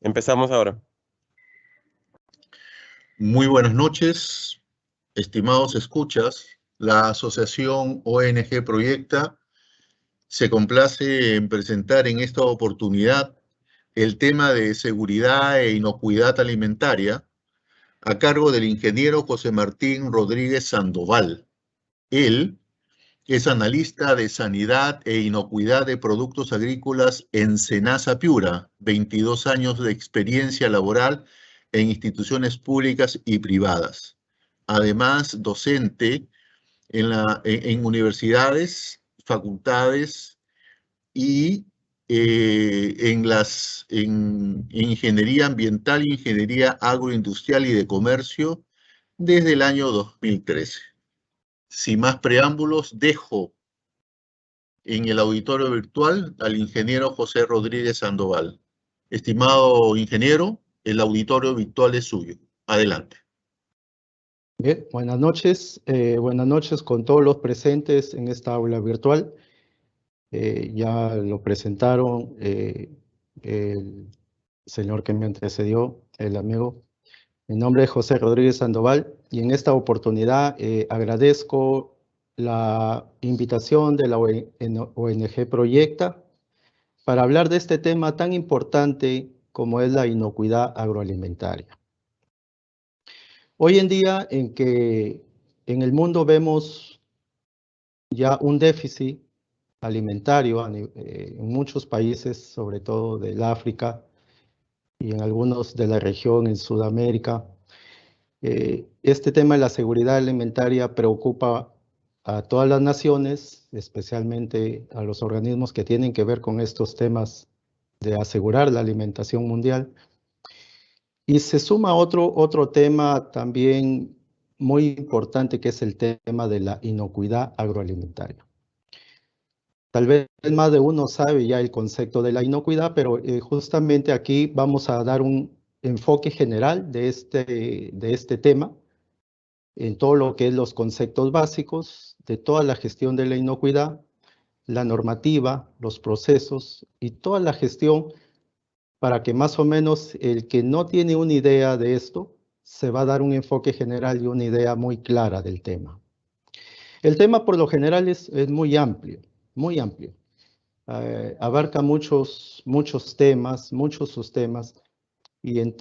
Empezamos ahora. Muy buenas noches, estimados escuchas. La asociación ONG Proyecta se complace en presentar en esta oportunidad el tema de seguridad e inocuidad alimentaria a cargo del ingeniero José Martín Rodríguez Sandoval. Él es analista de sanidad e inocuidad de productos agrícolas en Senasa Piura, 22 años de experiencia laboral en instituciones públicas y privadas. Además, docente en universidades, facultades y en ingeniería ambiental, ingeniería agroindustrial y de comercio desde el año 2013. Sin más preámbulos, dejo en el auditorio virtual al ingeniero José Rodríguez Sandoval. Estimado ingeniero, el auditorio virtual es suyo. Adelante. Bien, buenas noches con todos los presentes en esta aula virtual. Ya lo presentaron el señor que me antecedió, el amigo. Mi nombre es José Rodríguez Sandoval y en esta oportunidad agradezco la invitación de la ONG Proyecta para hablar de este tema tan importante como es la inocuidad agroalimentaria. Hoy en día en que en el mundo vemos ya un déficit alimentario en muchos países, sobre todo del África y en algunos de la región en Sudamérica. Este tema de la seguridad alimentaria preocupa a todas las naciones, especialmente a los organismos que tienen que ver con estos temas de asegurar la alimentación mundial. Y se suma otro tema también muy importante, que es el tema de la inocuidad agroalimentaria. Tal vez más de uno sabe ya el concepto de la inocuidad, pero justamente aquí vamos a dar un enfoque general de este tema, en todo lo que es los conceptos básicos de toda la gestión de la inocuidad, la normativa, los procesos y toda la gestión, para que más o menos el que no tiene una idea de esto, se va a dar un enfoque general y una idea muy clara del tema. El tema por lo general es muy amplio, muy amplio. Abarca muchos temas, muchos subtemas, y en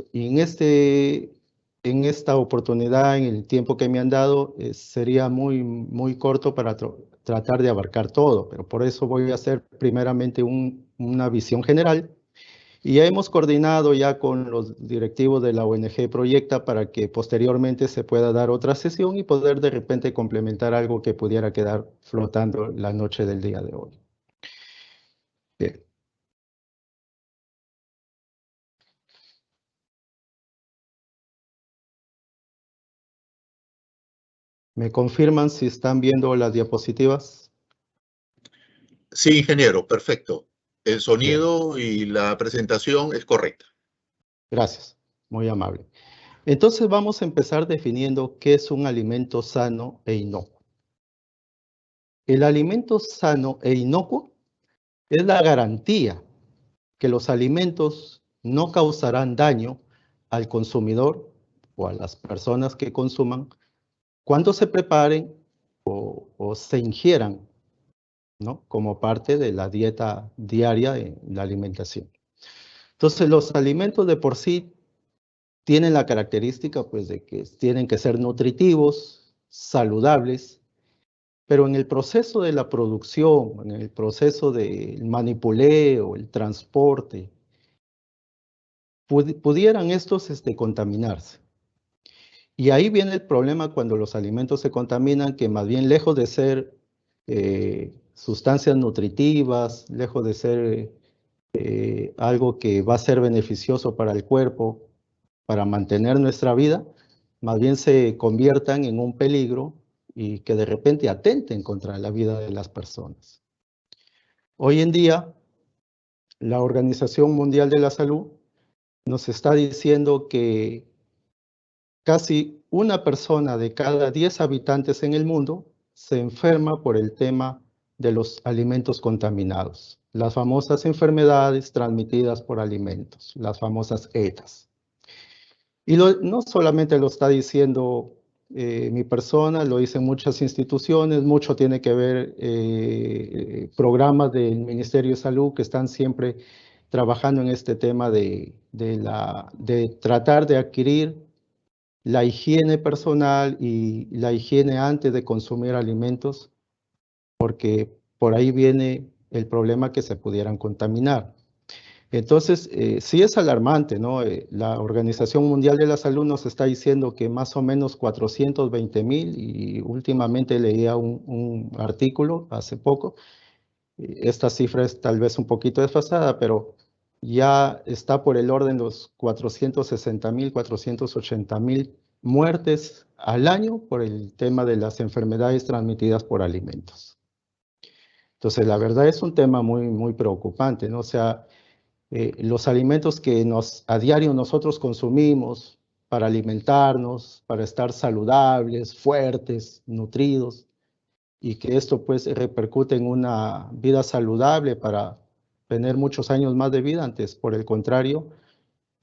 esta oportunidad, en el tiempo que me han dado, sería muy corto para tratar de abarcar todo, pero por eso voy a hacer primeramente una visión general. Y ya hemos coordinado ya con los directivos de la ONG Proyecta para que posteriormente se pueda dar otra sesión y poder de repente complementar algo que pudiera quedar flotando la noche del día de hoy. Bien. ¿Me confirman si están viendo las diapositivas? Sí, ingeniero, perfecto. El sonido y la presentación es correcta. Gracias, muy amable. Entonces vamos a empezar definiendo qué es un alimento sano e inocuo. El alimento sano e inocuo es la garantía que los alimentos no causarán daño al consumidor o a las personas que consuman cuando se preparen o se ingieran, ¿no?, como parte de la dieta diaria en la alimentación. Entonces, los alimentos de por sí tienen la característica, pues, de que tienen que ser nutritivos, saludables, pero en el proceso de la producción, en el proceso del manipuleo, el transporte, pudieran estos contaminarse. Y ahí viene el problema cuando los alimentos se contaminan, que más bien lejos de ser sustancias nutritivas, lejos de ser algo que va a ser beneficioso para el cuerpo, para mantener nuestra vida, más bien se conviertan en un peligro y que de repente atenten contra la vida de las personas. Hoy en día, la Organización Mundial de la Salud nos está diciendo que casi una persona de cada 10 habitantes en el mundo se enferma por el tema de los alimentos contaminados. las famosas enfermedades transmitidas por alimentos, las famosas ETAs. Y no solamente lo está diciendo mi persona, lo dicen muchas instituciones, mucho tiene que ver programas del Ministerio de Salud que están siempre trabajando en este tema de tratar de adquirir la higiene personal y la higiene antes de consumir alimentos, porque por ahí viene el problema que se pudieran contaminar. Entonces, sí es alarmante, ¿no? La Organización Mundial de la Salud nos está diciendo que más o menos 420,000, y últimamente leía un artículo hace poco, esta cifra es tal vez un poquito desfasada, pero ya está por el orden de los 460,000, 480,000 muertes al año por el tema de las enfermedades transmitidas por alimentos. Entonces, la verdad es un tema muy, muy preocupante, ¿no? O sea, los alimentos que a diario nosotros consumimos para alimentarnos, para estar saludables, fuertes, nutridos, y que esto pues repercute en una vida saludable para tener muchos años más de vida, antes por el contrario,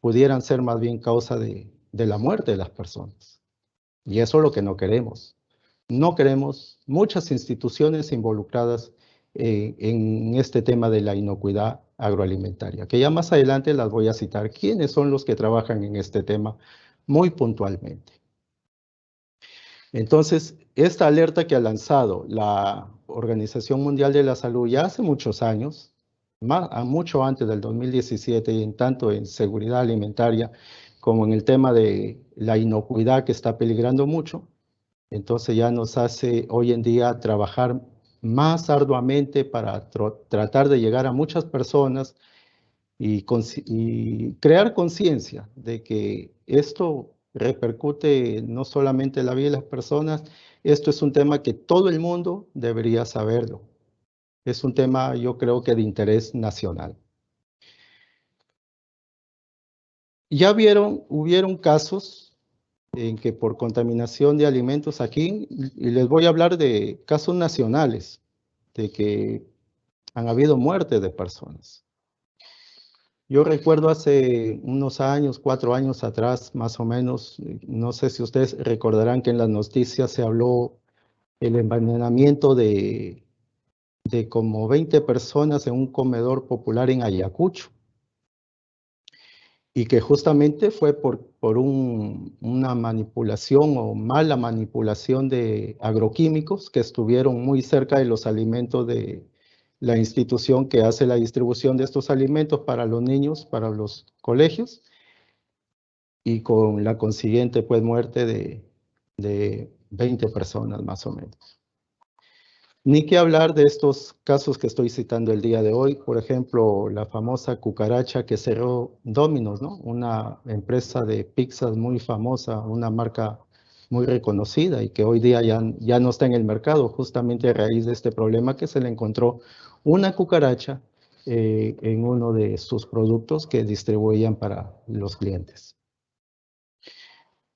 pudieran ser más bien causa de la muerte de las personas. Y eso es lo que no queremos. No queremos muchas instituciones involucradas en este tema de la inocuidad agroalimentaria, que ya más adelante las voy a citar. ¿Quiénes son los que trabajan en este tema muy puntualmente? Entonces, esta alerta que ha lanzado la Organización Mundial de la Salud ya hace muchos años, mucho antes del 2017, y en tanto en seguridad alimentaria como en el tema de la inocuidad que está peligrando mucho, entonces ya nos hace hoy en día trabajar más arduamente para tratar de llegar a muchas personas y crear conciencia de que esto repercute no solamente en la vida de las personas, esto es un tema que todo el mundo debería saberlo. Es un tema, yo creo que de interés nacional. Ya hubieron casos en que por contaminación de alimentos aquí, y les voy a hablar de casos nacionales, de que han habido muertes de personas. Yo recuerdo hace unos años, 4 años atrás, más o menos, no sé si ustedes recordarán que en las noticias se habló el envenenamiento de como 20 personas en un comedor popular en Ayacucho, y que justamente fue por una manipulación o mala manipulación de agroquímicos que estuvieron muy cerca de los alimentos de la institución que hace la distribución de estos alimentos para los niños, para los colegios, y con la consiguiente pues muerte de 20 personas más o menos. Ni que hablar de estos casos que estoy citando el día de hoy, por ejemplo, la famosa cucaracha que cerró Domino's, ¿no? Una empresa de pizzas muy famosa, una marca muy reconocida y que hoy día ya no está en el mercado, justamente a raíz de este problema que se le encontró una cucaracha en uno de sus productos que distribuían para los clientes.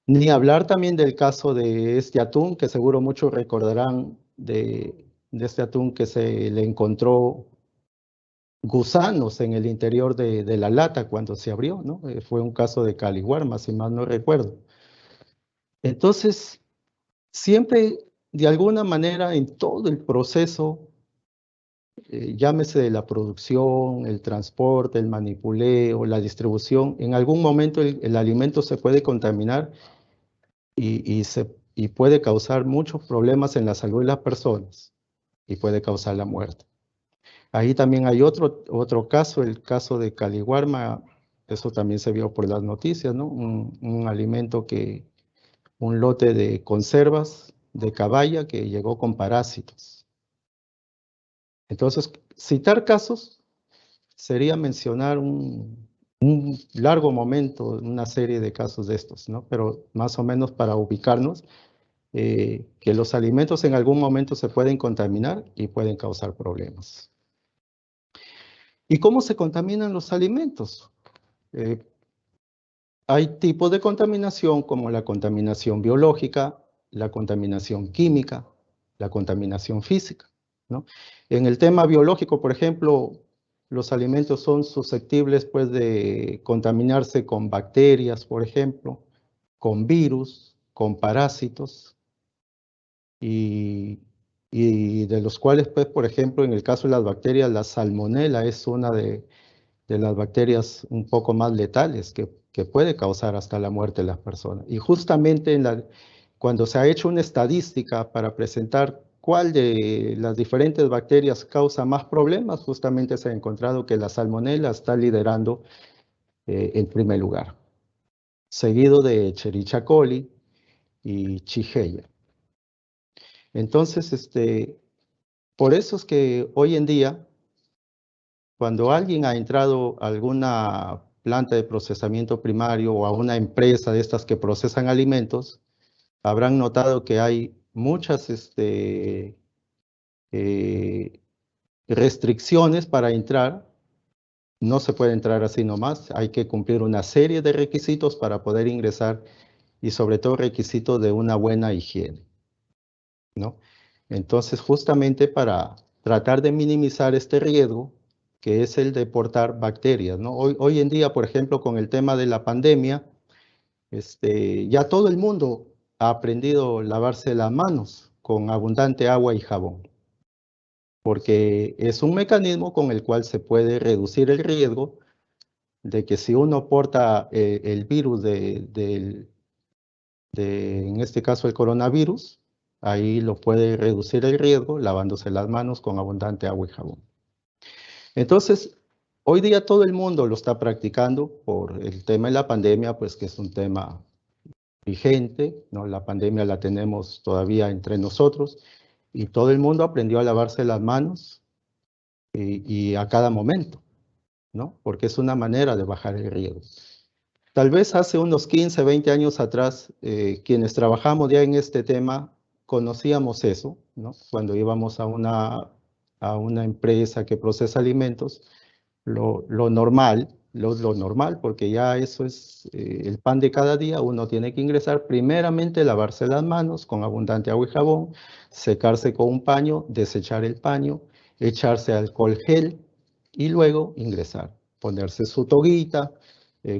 Ni hablar también del caso de este atún, que seguro muchos recordarán de este atún que se le encontró gusanos en el interior de la lata cuando se abrió, ¿no? Fue un caso de Caliwarma, si mal no recuerdo. Entonces, siempre, de alguna manera, en todo el proceso, llámese de la producción, el transporte, el manipuleo, la distribución, en algún momento el alimento se puede contaminar y puede causar muchos problemas en la salud de las personas y puede causar la muerte. Ahí también hay otro caso, el caso de Caliwarma, eso también se vio por las noticias, ¿no? Un alimento un lote de conservas de caballa que llegó con parásitos. Entonces, citar casos sería mencionar un largo momento, una serie de casos de estos, ¿no? Pero más o menos para ubicarnos, que los alimentos en algún momento se pueden contaminar y pueden causar problemas. ¿Y cómo se contaminan los alimentos? Hay tipos de contaminación como la contaminación biológica, la contaminación química, la contaminación física, ¿no? En el tema biológico, por ejemplo, los alimentos son susceptibles pues, de contaminarse con bacterias, por ejemplo, con virus, con parásitos, y de los cuales, pues, por ejemplo, en el caso de las bacterias, la salmonela es una de las bacterias un poco más letales que puede causar hasta la muerte de las personas. Y justamente cuando se ha hecho una estadística para presentar cuál de las diferentes bacterias causa más problemas, justamente se ha encontrado que la salmonela está liderando en primer lugar, seguido de Escherichia coli y Shigella. Entonces, por eso es que hoy en día, cuando alguien ha entrado a alguna planta de procesamiento primario o a una empresa de estas que procesan alimentos, habrán notado que hay muchas restricciones para entrar. No se puede entrar así nomás, hay que cumplir una serie de requisitos para poder ingresar y sobre todo requisitos de una buena higiene, ¿no? Entonces, justamente para tratar de minimizar este riesgo, que es el de portar bacterias, ¿no? Hoy en día, por ejemplo, con el tema de la pandemia, ya todo el mundo ha aprendido a lavarse las manos con abundante agua y jabón, porque es un mecanismo con el cual se puede reducir el riesgo de que si uno porta el virus en este caso el coronavirus, ahí lo puede reducir el riesgo lavándose las manos con abundante agua y jabón. Entonces, hoy día todo el mundo lo está practicando por el tema de la pandemia, pues que es un tema vigente, ¿no? La pandemia la tenemos todavía entre nosotros y todo el mundo aprendió a lavarse las manos y a cada momento, ¿no? Porque es una manera de bajar el riesgo. Tal vez hace unos 15, 20 años atrás, quienes trabajamos ya en este tema, conocíamos eso, ¿no? Cuando íbamos a una empresa que procesa alimentos, lo normal, lo normal, porque ya eso es el pan de cada día, uno tiene que ingresar, primeramente lavarse las manos con abundante agua y jabón, secarse con un paño, desechar el paño, echarse alcohol gel y luego ingresar, ponerse su toguita,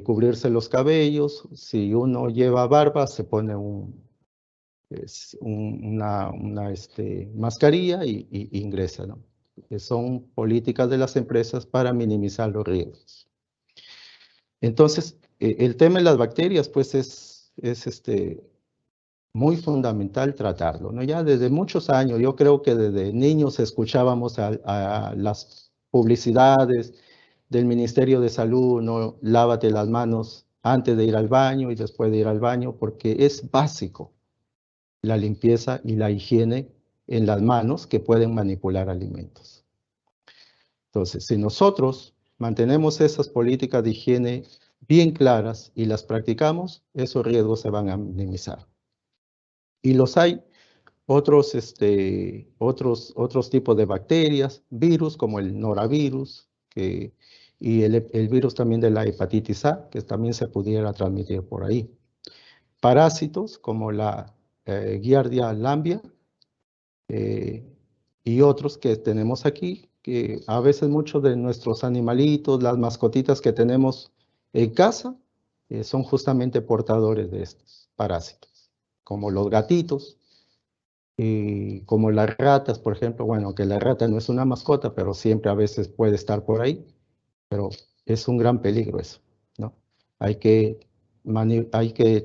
cubrirse los cabellos, si uno lleva barba se pone una mascarilla y ingresa, ¿no? Que son políticas de las empresas para minimizar los riesgos. Entonces, el tema de las bacterias, pues es muy fundamental tratarlo, ¿no? Ya desde muchos años, yo creo que desde niños escuchábamos a las publicidades del Ministerio de Salud, ¿no? Lávate las manos antes de ir al baño y después de ir al baño, porque es básico la limpieza y la higiene en las manos que pueden manipular alimentos. Entonces, si nosotros mantenemos esas políticas de higiene bien claras y las practicamos, esos riesgos se van a minimizar. Y los hay otros tipos de bacterias, virus como el norovirus, y el virus también de la hepatitis A, que también se pudiera transmitir por ahí. Parásitos como la Giardia lamblia y otros que tenemos aquí, que a veces muchos de nuestros animalitos, las mascotitas que tenemos en casa, son justamente portadores de estos parásitos, como los gatitos, y como las ratas, por ejemplo. Bueno, que la rata no es una mascota, pero siempre a veces puede estar por ahí, pero es un gran peligro eso, ¿no? Hay que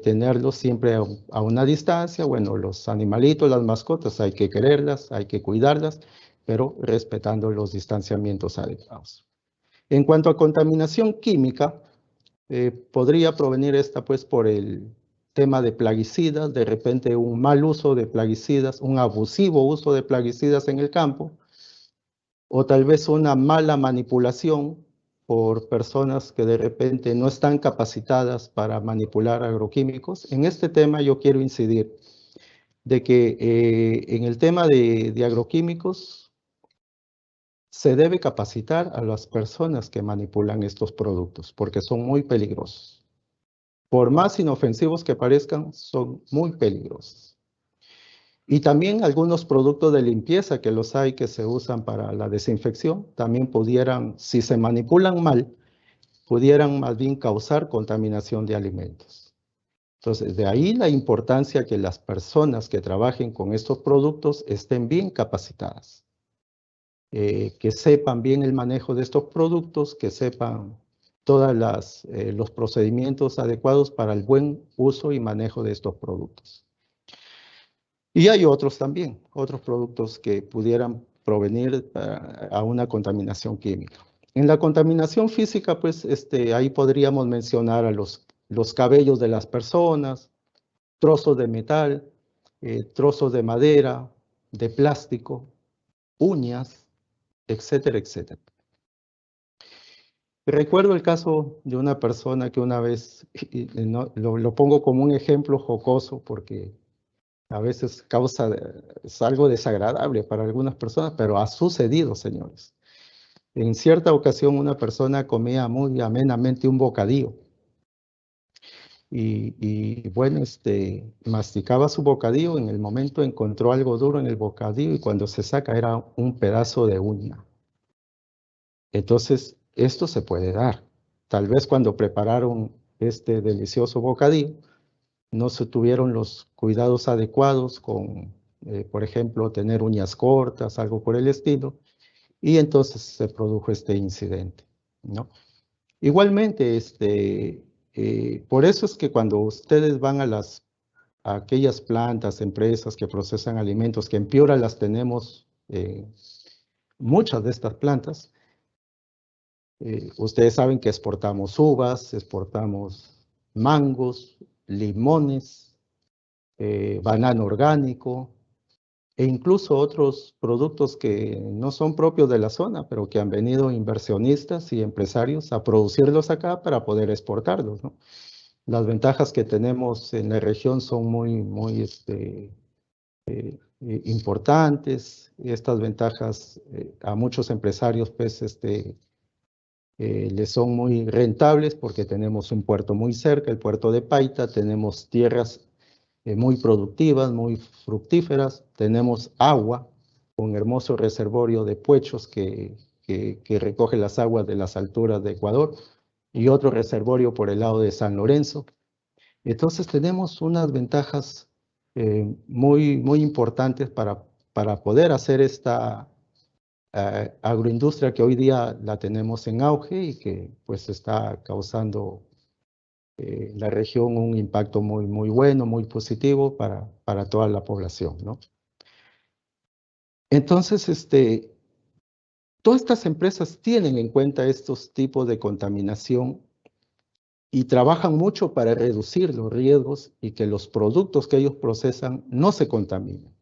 tenerlos siempre a una distancia. Bueno, los animalitos, las mascotas, hay que quererlas, hay que cuidarlas, pero respetando los distanciamientos adecuados. En cuanto a contaminación química, podría provenir esta pues por el tema de plaguicidas, de repente un mal uso de plaguicidas, un abusivo uso de plaguicidas en el campo, o tal vez una mala manipulación por personas que de repente no están capacitadas para manipular agroquímicos. En este tema yo quiero incidir de que en el tema de agroquímicos se debe capacitar a las personas que manipulan estos productos porque son muy peligrosos. Por más inofensivos que parezcan, son muy peligrosos. Y también algunos productos de limpieza que los hay que se usan para la desinfección, también pudieran, si se manipulan mal, pudieran más bien causar contaminación de alimentos. Entonces, de ahí la importancia que las personas que trabajen con estos productos estén bien capacitadas, que sepan bien el manejo de estos productos, que sepan todos los procedimientos adecuados para el buen uso y manejo de estos productos. Y hay otros también, otros productos que pudieran provenir a una contaminación química. En la contaminación física, pues ahí podríamos mencionar a los cabellos de las personas, trozos de metal, trozos de madera, de plástico, uñas, etcétera, etcétera. Recuerdo el caso de una persona que una vez, lo pongo como un ejemplo jocoso porque a veces es algo desagradable para algunas personas, pero ha sucedido, señores. En cierta ocasión una persona comía muy amenamente un bocadillo. Y bueno, masticaba su bocadillo, en el momento encontró algo duro en el bocadillo y cuando se saca era un pedazo de uña. Entonces, esto se puede dar. Tal vez cuando prepararon este delicioso bocadillo, no se tuvieron los cuidados adecuados con, por ejemplo, tener uñas cortas, algo por el estilo, y entonces se produjo este incidente, ¿no? Igualmente, por eso es que cuando ustedes van a aquellas plantas, empresas que procesan alimentos, que en Piura las tenemos, muchas de estas plantas, ustedes saben que exportamos uvas, exportamos mangos, limones, banano orgánico e incluso otros productos que no son propios de la zona, pero que han venido inversionistas y empresarios a producirlos acá para poder exportarlos, ¿no? Las ventajas que tenemos en la región son muy importantes. Estas ventajas a muchos empresarios pues, les son muy rentables porque tenemos un puerto muy cerca, el puerto de Paita, tenemos tierras muy productivas, muy fructíferas, tenemos agua, un hermoso reservorio de Puechos que recoge las aguas de las alturas de Ecuador y otro reservorio por el lado de San Lorenzo. Entonces tenemos unas ventajas muy importantes para poder hacer esta agroindustria que hoy día la tenemos en auge y que pues está causando la región un impacto muy bueno, muy positivo para toda la población, ¿no? Entonces, todas estas empresas tienen en cuenta estos tipos de contaminación y trabajan mucho para reducir los riesgos y que los productos que ellos procesan no se contaminen,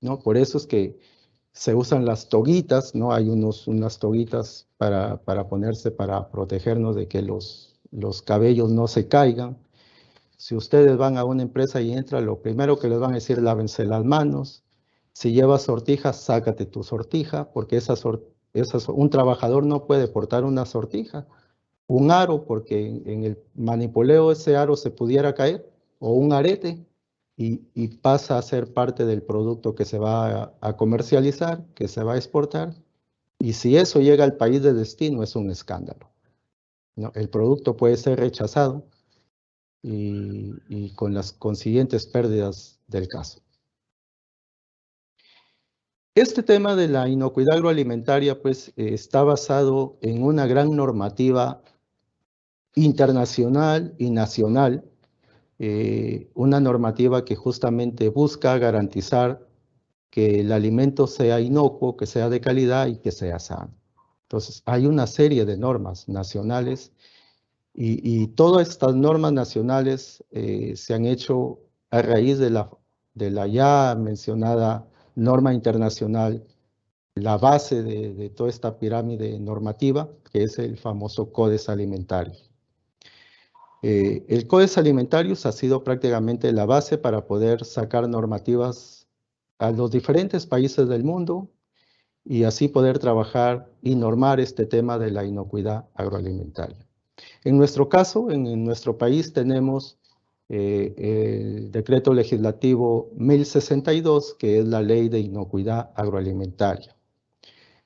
¿no? Por eso es que se usan las toguitas, ¿no? Hay unas toguitas para ponerse, para protegernos de que los cabellos no se caigan. Si ustedes van a una empresa y entran, lo primero que les van a decir, lávense las manos. Si llevas sortijas, sácate tu sortija, porque un trabajador no puede portar una sortija, un aro, porque en el manipuleo ese aro se pudiera caer, o un arete, y pasa a ser parte del producto que se va a comercializar, que se va a exportar. Y si eso llega al país de destino, es un escándalo, ¿no? El producto puede ser rechazado y con las consiguientes pérdidas del caso. Este tema de la inocuidad agroalimentaria pues está basado en una gran normativa internacional y nacional, una normativa que justamente busca garantizar que el alimento sea inocuo, que sea de calidad y que sea sano. Entonces hay una serie de normas nacionales y todas estas normas nacionales se han hecho a raíz de la ya mencionada norma internacional, la base de toda esta pirámide normativa, que es el famoso Codex Alimentarius. El Codex Alimentarius ha sido prácticamente la base para poder sacar normativas a los diferentes países del mundo y así poder trabajar y normar este tema de la inocuidad agroalimentaria. En nuestro caso, en nuestro país tenemos el decreto legislativo 1062, que es la Ley de Inocuidad Agroalimentaria.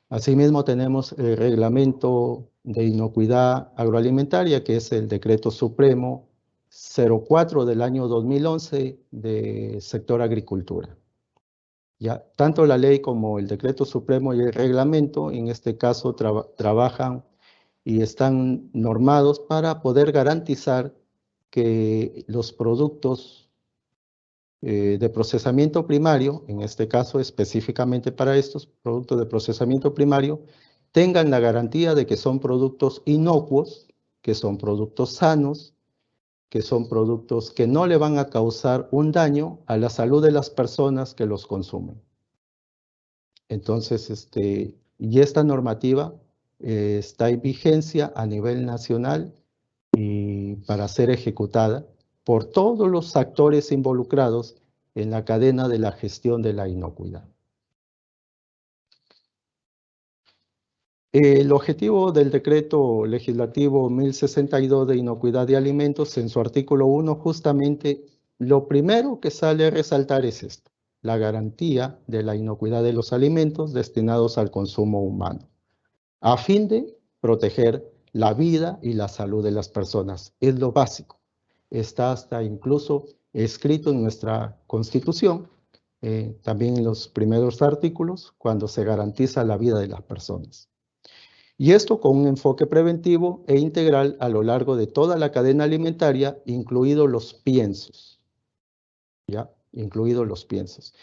Asimismo, tenemos el Reglamento de Inocuidad Agroalimentaria, que es el Decreto Supremo 04 del año 2011 de sector agricultura. Ya, tanto la ley como el Decreto Supremo y el Reglamento, en este caso, trabajan y están normados para poder garantizar que los productos de procesamiento primario, en este caso específicamente para estos productos de procesamiento primario, tengan la garantía de que son productos inocuos, que son productos sanos, que son productos que no le van a causar un daño a la salud de las personas que los consumen. Entonces, y esta normativa está en vigencia a nivel nacional y para ser ejecutada por todos los actores involucrados en la cadena de la gestión de la inocuidad. El objetivo del decreto legislativo 1062 de inocuidad de alimentos, en su artículo 1, justamente lo primero que sale a resaltar es esto: la garantía de la inocuidad de los alimentos destinados al consumo humano, a fin de proteger la vida y la salud de las personas. Es lo básico. Está hasta incluso escrito en nuestra Constitución, también en los primeros artículos, cuando se garantiza la vida de las personas. Y esto con un enfoque preventivo e integral a lo largo de toda la cadena alimentaria, incluidos los piensos. ¿Ya? Incluidos los piensos.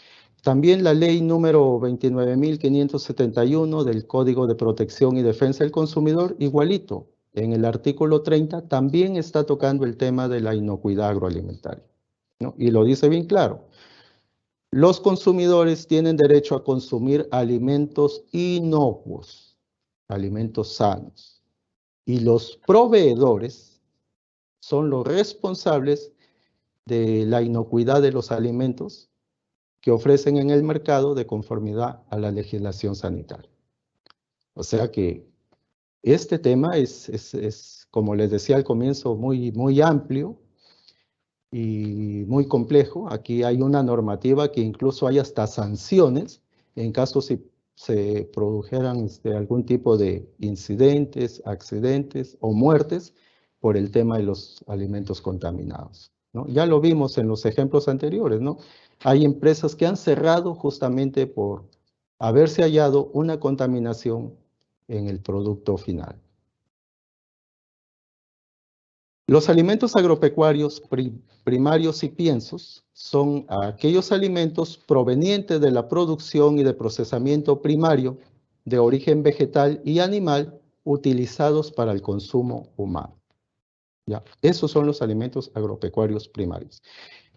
También la ley número 29.571 del Código de Protección y Defensa del Consumidor, igualito, en el artículo 30, también está tocando el tema de la inocuidad agroalimentaria, ¿no? Y lo dice bien claro: los consumidores tienen derecho a consumir alimentos inocuos, alimentos sanos, y los proveedores son los responsables de la inocuidad de los alimentos que ofrecen en el mercado de conformidad a la legislación sanitaria. O sea que este tema es, como les decía al comienzo, muy amplio y muy complejo. Aquí hay una normativa que incluso hay hasta sanciones en caso si se produjeran algún tipo de incidentes, accidentes o muertes por el tema de los alimentos contaminados, ¿no? Ya lo vimos en los ejemplos anteriores, ¿no? Hay empresas que han cerrado justamente por haberse hallado una contaminación en el producto final. Los alimentos agropecuarios primarios y piensos son aquellos alimentos provenientes de la producción y de procesamiento primario de origen vegetal y animal utilizados para el consumo humano. ¿Ya? Esos son los alimentos agropecuarios primarios.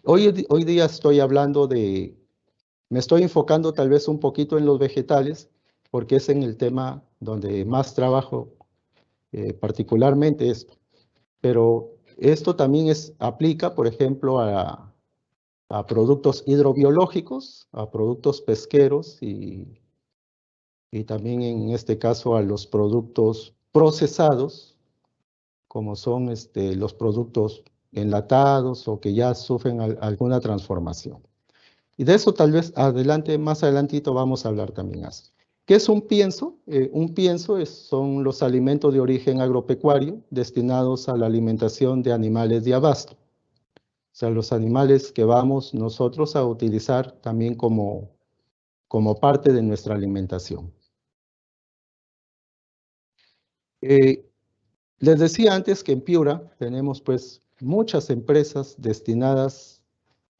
Hoy día estoy hablando me estoy enfocando tal vez un poquito en los vegetales, porque es en el tema donde más trabajo, particularmente esto. Pero esto también aplica, por ejemplo, a productos hidrobiológicos, a productos pesqueros y también en este caso a los productos procesados, como son los productos enlatados o que ya sufren alguna transformación. Y de eso tal vez más adelantito vamos a hablar también así. ¿Qué es un pienso? Un pienso son los alimentos de origen agropecuario destinados a la alimentación de animales de abasto. O sea, los animales que vamos nosotros a utilizar también como parte de nuestra alimentación. Les decía antes que en Piura tenemos pues muchas empresas destinadas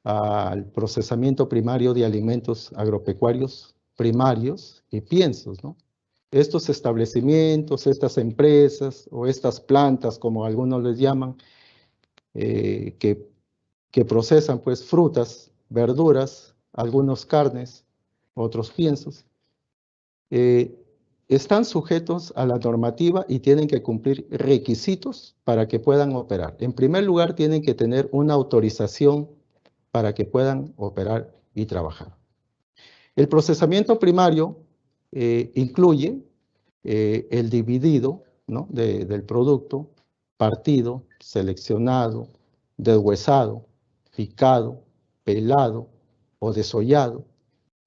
al procesamiento primario de alimentos agropecuarios primarios y piensos, ¿no? Estos establecimientos, estas empresas o estas plantas, como algunos les llaman, que procesan pues frutas, verduras, algunos carnes, otros piensos, están sujetos a la normativa y tienen que cumplir requisitos para que puedan operar. En primer lugar, tienen que tener una autorización para que puedan operar y trabajar. El procesamiento primario incluye el dividido, ¿no? del producto, partido, seleccionado, deshuesado, picado, pelado o desollado,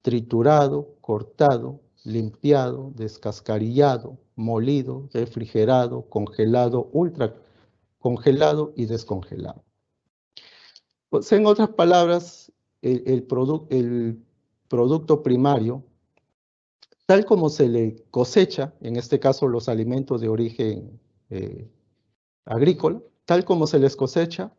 triturado, cortado, limpiado, descascarillado, molido, refrigerado, congelado, ultracongelado y descongelado. Pues, en otras palabras, el producto primario, tal como se le cosecha, en este caso los alimentos de origen agrícola, tal como se les cosecha,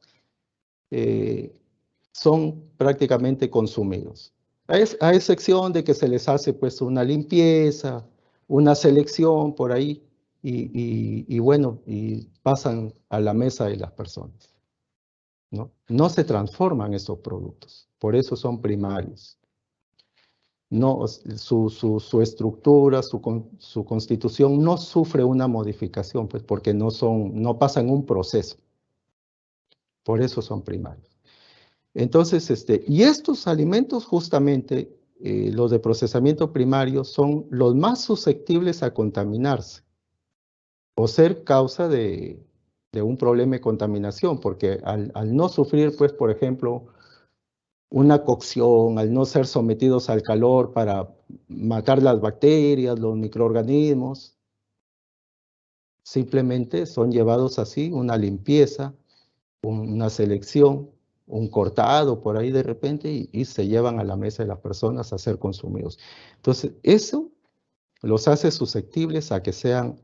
son prácticamente consumidos. A excepción de que se les hace pues una limpieza, una selección por ahí, y bueno, y pasan a la mesa de las personas, ¿no? No se transforman estos productos, por eso son primarios. No, su estructura, su constitución no sufre una modificación, pues porque no pasan un proceso. Por eso son primarios. Entonces, y estos alimentos justamente, los de procesamiento primario, son los más susceptibles a contaminarse o ser causa de un problema de contaminación, porque al no sufrir, pues, por ejemplo, una cocción, al no ser sometidos al calor para matar las bacterias, los microorganismos, simplemente son llevados así, una limpieza, una selección, un cortado por ahí de repente y se llevan a la mesa de las personas a ser consumidos. Entonces, eso los hace susceptibles a que sean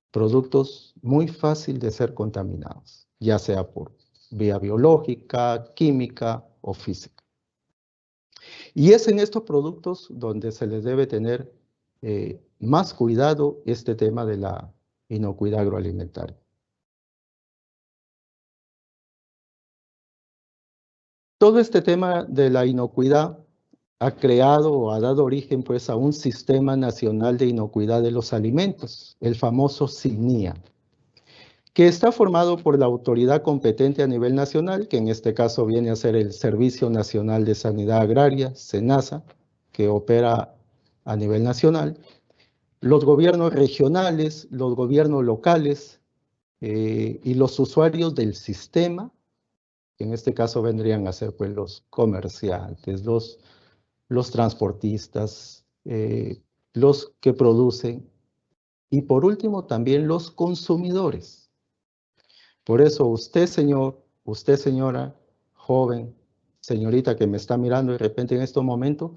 productos muy fácil de ser contaminados, ya sea por vía biológica, química o física. Y es en estos productos donde se les debe tener más cuidado este tema de la inocuidad agroalimentaria. Todo este tema de la inocuidad ha creado o ha dado origen pues a un Sistema Nacional de Inocuidad de los Alimentos, el famoso SINIA, que está formado por la autoridad competente a nivel nacional, que en este caso viene a ser el Servicio Nacional de Sanidad Agraria, SENASA, que opera a nivel nacional, los gobiernos regionales, los gobiernos locales y los usuarios del sistema, que en este caso vendrían a ser pues los comerciantes, los transportistas, los que producen y por último también los consumidores. Por eso usted, señor, usted, señora, joven, señorita que me está mirando de repente en este momento,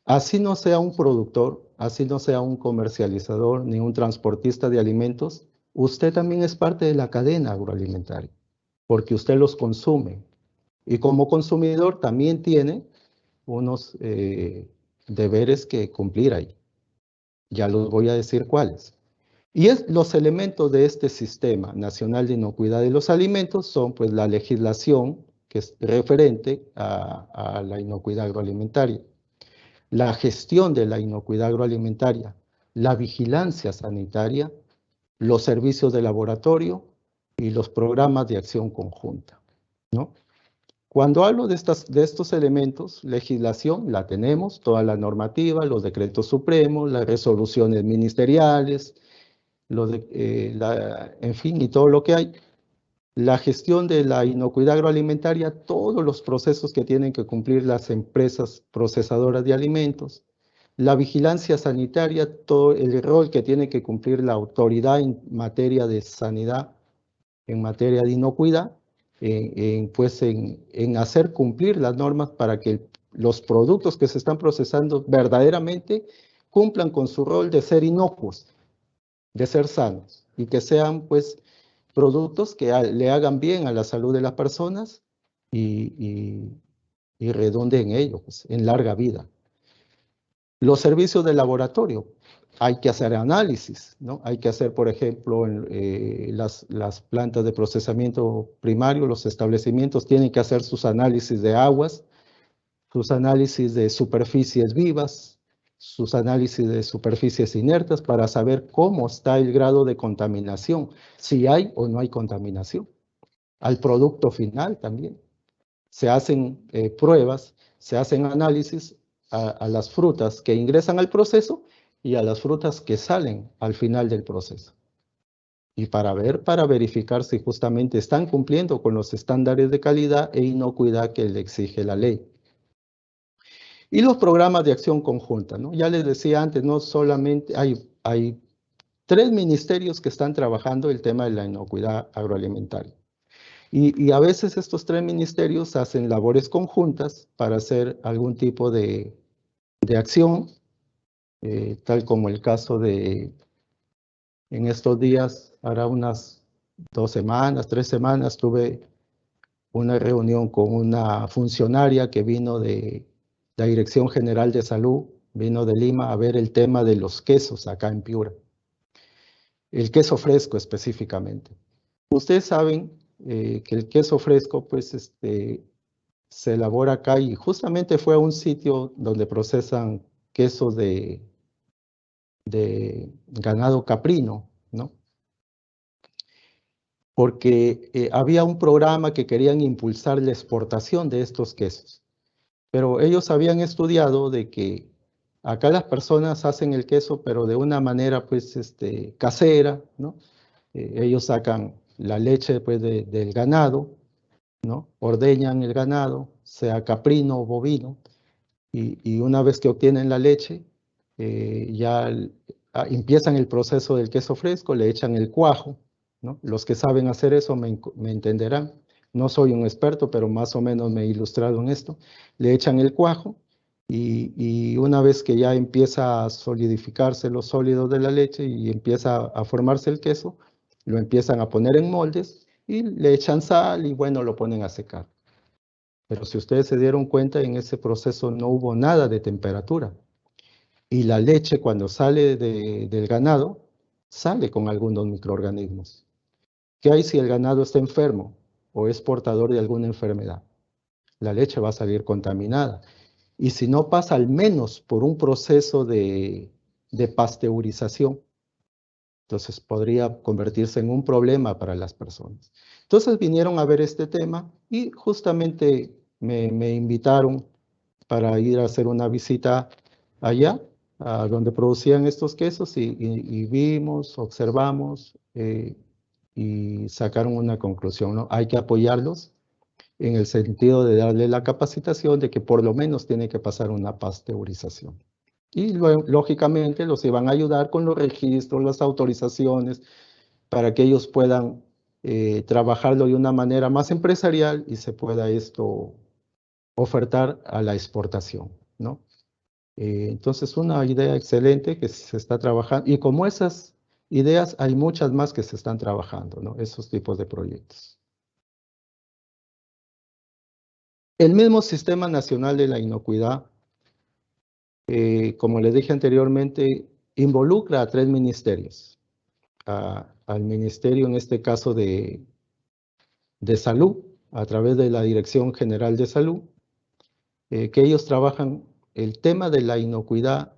así no sea un productor, así no sea un comercializador ni un transportista de alimentos, usted también es parte de la cadena agroalimentaria, porque usted los consume. Y como consumidor también tiene unos deberes que cumplir ahí. Ya los voy a decir cuáles. Y los elementos de este Sistema Nacional de Inocuidad de los Alimentos son pues la legislación que es referente a la inocuidad agroalimentaria, la gestión de la inocuidad agroalimentaria, la vigilancia sanitaria, los servicios de laboratorio y los programas de acción conjunta, ¿no? Cuando hablo de estos elementos, legislación, la tenemos, toda la normativa, los decretos supremos, las resoluciones ministeriales, en fin, y todo lo que hay. La gestión de la inocuidad agroalimentaria, todos los procesos que tienen que cumplir las empresas procesadoras de alimentos. La vigilancia sanitaria, todo el rol que tiene que cumplir la autoridad en materia de sanidad, en materia de inocuidad, en hacer cumplir las normas para que los productos que se están procesando verdaderamente cumplan con su rol de ser inocuos, de ser sanos y que sean pues productos que le hagan bien a la salud de las personas y redunden en ello, pues, en larga vida. Los servicios de laboratorio, hay que hacer análisis, ¿no? Hay que hacer, por ejemplo, las plantas de procesamiento primario, los establecimientos tienen que hacer sus análisis de aguas, sus análisis de superficies vivas, sus análisis de superficies inertes para saber cómo está el grado de contaminación, si hay o no hay contaminación. Al producto final también. Se hacen pruebas, se hacen análisis a las frutas que ingresan al proceso y a las frutas que salen al final del proceso. y para verificar si justamente están cumpliendo con los estándares de calidad e inocuidad que le exige la ley. Y los programas de acción conjunta, ¿no? Ya les decía antes, no solamente hay 3 ministerios que están trabajando el tema de la inocuidad agroalimentaria. Y a veces estos 3 ministerios hacen labores conjuntas para hacer algún tipo de acción, tal como el caso de, en estos días, hará unas 2 semanas, 3 semanas, tuve una reunión con una funcionaria que vino de la Dirección General de Salud, vino de Lima a ver el tema de los quesos acá en Piura. El queso fresco específicamente. Ustedes saben que el queso fresco pues se elabora acá y justamente fue a un sitio donde procesan quesos de ganado caprino, ¿no? Porque había un programa que querían impulsar la exportación de estos quesos. Pero ellos habían estudiado de que acá las personas hacen el queso, pero de una manera pues casera, ¿no? Ellos sacan la leche pues, del ganado, ¿no? Ordeñan el ganado, sea caprino o bovino, y una vez que obtienen la leche, ya empiezan el proceso del queso fresco, le echan el cuajo, ¿no? Los que saben hacer eso me entenderán. No soy un experto, pero más o menos me he ilustrado en esto. Le echan el cuajo y una vez que ya empieza a solidificarse los sólidos de la leche y empieza a formarse el queso, lo empiezan a poner en moldes y le echan sal y bueno, lo ponen a secar. Pero si ustedes se dieron cuenta, en ese proceso no hubo nada de temperatura. Y la leche cuando sale del ganado, sale con algunos microorganismos. ¿Qué hay si el ganado está enfermo o es portador de alguna enfermedad? La leche va a salir contaminada. Y si no pasa al menos por un proceso de pasteurización, entonces podría convertirse en un problema para las personas. Entonces vinieron a ver este tema y justamente me invitaron para ir a hacer una visita allá, a donde producían estos quesos y vimos, observamos y sacaron una conclusión, ¿no? Hay que apoyarlos en el sentido de darle la capacitación de que por lo menos tiene que pasar una pasteurización. Y luego, lógicamente los iban a ayudar con los registros, las autorizaciones, para que ellos puedan trabajarlo de una manera más empresarial y se pueda esto ofertar a la exportación, ¿no? Entonces, una idea excelente que se está trabajando. Y como esas ideas, hay muchas más que se están trabajando, ¿no? Esos tipos de proyectos. El mismo Sistema Nacional de la Inocuidad, como les dije anteriormente, involucra a 3 ministerios. Al ministerio, en este caso, de Salud, a través de la Dirección General de Salud, que ellos trabajan el tema de la inocuidad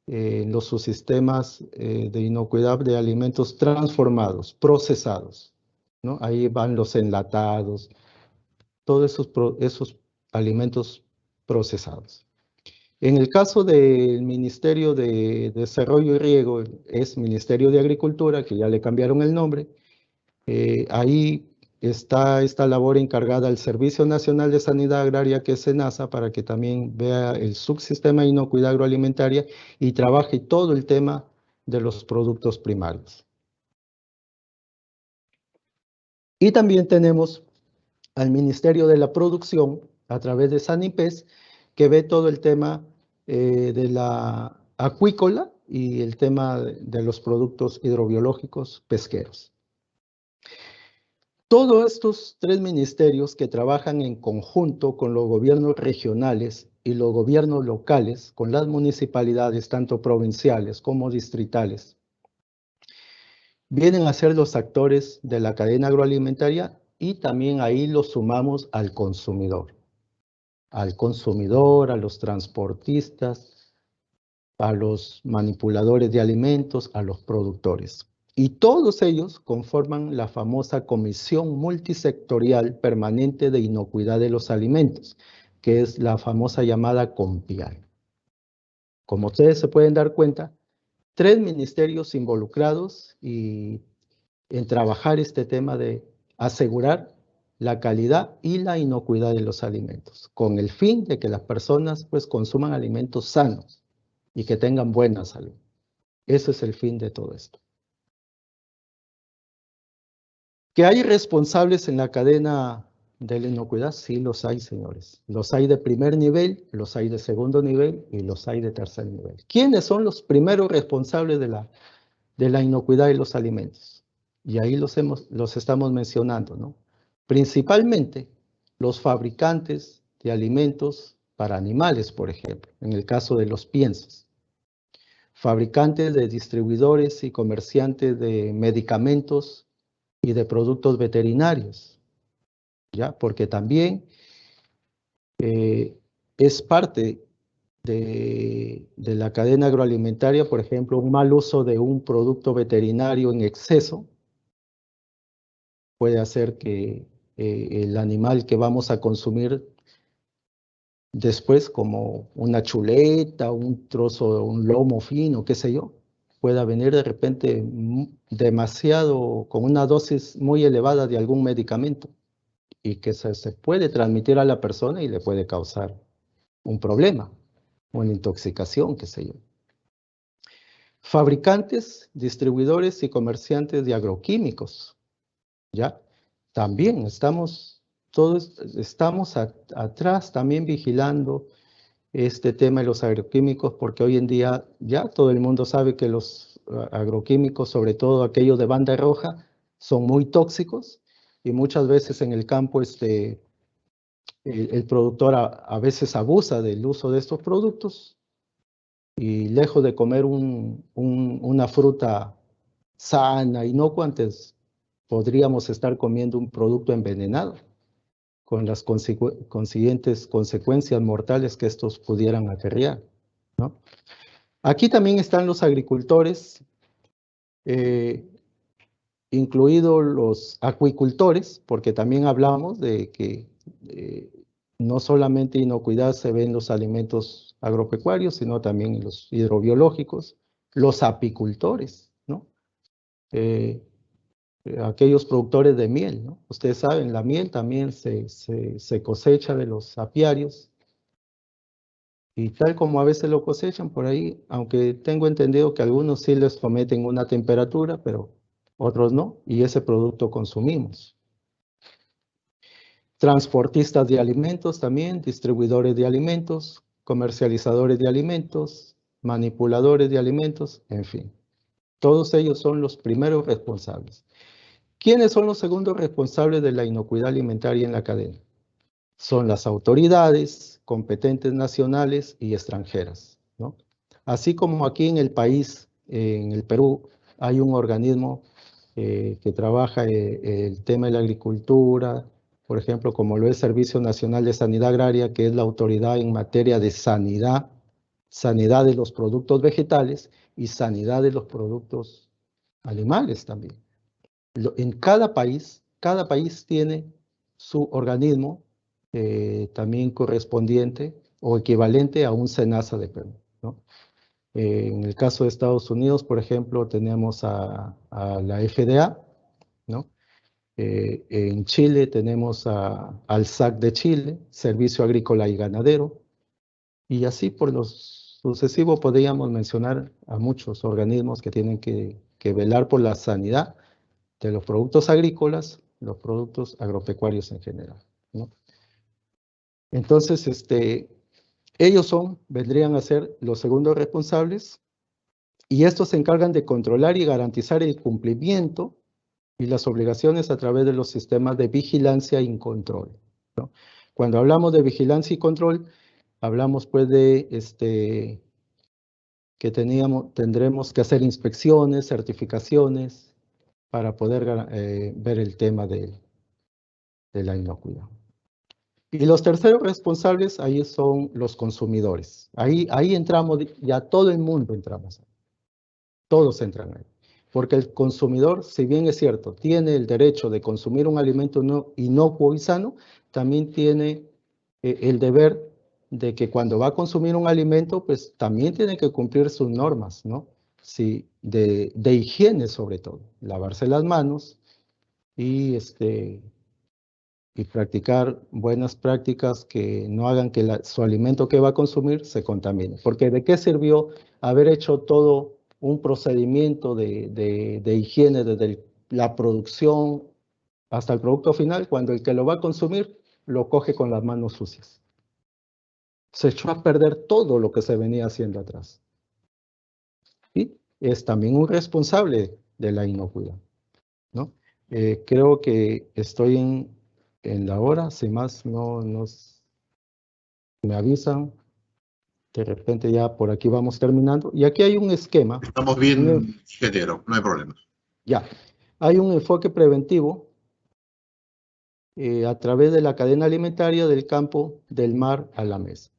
en los subsistemas de inocuidad de alimentos transformados, procesados, ¿no? Ahí van los enlatados, todos esos alimentos procesados. En el caso del Ministerio de Desarrollo y Riego, es Ministerio de Agricultura, que ya le cambiaron el nombre, ahí está esta labor encargada al Servicio Nacional de Sanidad Agraria, que es SENASA, para que también vea el subsistema de inocuidad agroalimentaria y trabaje todo el tema de los productos primarios. Y también tenemos al Ministerio de la Producción, a través de SANIPES, que ve todo el tema de la acuícola y el tema de los productos hidrobiológicos pesqueros. Todos estos 3 ministerios que trabajan en conjunto con los gobiernos regionales y los gobiernos locales, con las municipalidades, tanto provinciales como distritales, vienen a ser los actores de la cadena agroalimentaria y también ahí los sumamos al consumidor, a los transportistas, a los manipuladores de alimentos, a los productores. Y todos ellos conforman la famosa Comisión Multisectorial Permanente de Inocuidad de los Alimentos, que es la famosa llamada COMPIAL. Como ustedes se pueden dar cuenta, 3 ministerios involucrados y en trabajar este tema de asegurar la calidad y la inocuidad de los alimentos, con el fin de que las personas pues consuman alimentos sanos y que tengan buena salud. Ese es el fin de todo esto. ¿Que hay responsables en la cadena de la inocuidad? Sí, los hay, señores. Los hay de primer nivel, los hay de segundo nivel y los hay de tercer nivel. ¿Quiénes son los primeros responsables de la inocuidad de los alimentos? Y ahí los estamos mencionando, ¿no? Principalmente los fabricantes de alimentos para animales, por ejemplo, en el caso de los piensos. Fabricantes de distribuidores y comerciantes de medicamentos y de productos veterinarios, ¿ya? Porque también es parte de la cadena agroalimentaria, por ejemplo, un mal uso de un producto veterinario en exceso puede hacer que el animal que vamos a consumir después, como una chuleta, un trozo, un lomo fino, qué sé yo, pueda venir de repente demasiado, con una dosis muy elevada de algún medicamento y que se puede transmitir a la persona y le puede causar un problema, una intoxicación, qué sé yo. Fabricantes, distribuidores y comerciantes de agroquímicos, ¿ya? También todos estamos atrás también vigilando este tema de los agroquímicos, porque hoy en día ya todo el mundo sabe que los agroquímicos, sobre todo aquellos de banda roja, son muy tóxicos y muchas veces en el campo el productor a veces abusa del uso de estos productos y lejos de comer una fruta sana, inocua, antes podríamos estar comiendo un producto envenenado, con las consiguientes consecuencias mortales que estos pudieran acarrear, ¿no? Aquí también están los agricultores, incluidos los acuicultores, porque también hablamos de que no solamente inocuidad se ve en los alimentos agropecuarios, sino también en los hidrobiológicos, los apicultores, ¿no? Aquellos productores de miel, ¿no? Ustedes saben, la miel también se cosecha de los apiarios y tal como a veces lo cosechan por ahí, aunque tengo entendido que algunos sí les someten una temperatura, pero otros no, y ese producto consumimos. Transportistas de alimentos también, distribuidores de alimentos, comercializadores de alimentos, manipuladores de alimentos, en fin. Todos ellos son los primeros responsables. ¿Quiénes son los segundos responsables de la inocuidad alimentaria en la cadena? Son las autoridades competentes nacionales y extranjeras, ¿no? Así como aquí en el país, en el Perú, hay un organismo que trabaja el tema de la agricultura, por ejemplo, como lo es Servicio Nacional de Sanidad Agraria, que es la autoridad en materia de sanidad, sanidad de los productos vegetales y sanidad de los productos animales también. En cada país tiene su organismo también correspondiente o equivalente a un SENASA de Perú, ¿no? En el caso de Estados Unidos, por ejemplo, tenemos a la FDA, ¿no? En Chile tenemos al SAC de Chile, Servicio Agrícola y Ganadero, y así por lo sucesivo podríamos mencionar a muchos organismos que tienen que velar por la sanidad de los productos agrícolas, los productos agropecuarios en general, ¿no? Entonces, ellos vendrían a ser los segundos responsables y estos se encargan de controlar y garantizar el cumplimiento y las obligaciones a través de los sistemas de vigilancia y control, ¿no? Cuando hablamos de vigilancia y control, hablamos pues de que tendremos que hacer inspecciones, certificaciones, para poder ver el tema de la inocuidad. Y los terceros responsables, ahí son los consumidores. Ahí entramos, ya todo el mundo entramos. Todos entran ahí. Porque el consumidor, si bien es cierto, tiene el derecho de consumir un alimento inocuo y sano, también tiene el deber de que cuando va a consumir un alimento, pues también tiene que cumplir sus normas, ¿no? sí, de higiene sobre todo, lavarse las manos y, y practicar buenas prácticas que no hagan que su alimento que va a consumir se contamine. Porque ¿de qué sirvió haber hecho todo un procedimiento de higiene desde la producción hasta el producto final cuando el que lo va a consumir lo coge con las manos sucias? Se echó a perder todo lo que se venía haciendo atrás. Y es también un responsable de la inocuidad, ¿no? Creo que estoy en la hora, sin más, no me avisan, de repente ya por aquí vamos terminando. Y aquí hay un esquema. Estamos bien, ingeniero, no hay problema. Ya, hay un enfoque preventivo a través de la cadena alimentaria del campo, del mar a la mesa.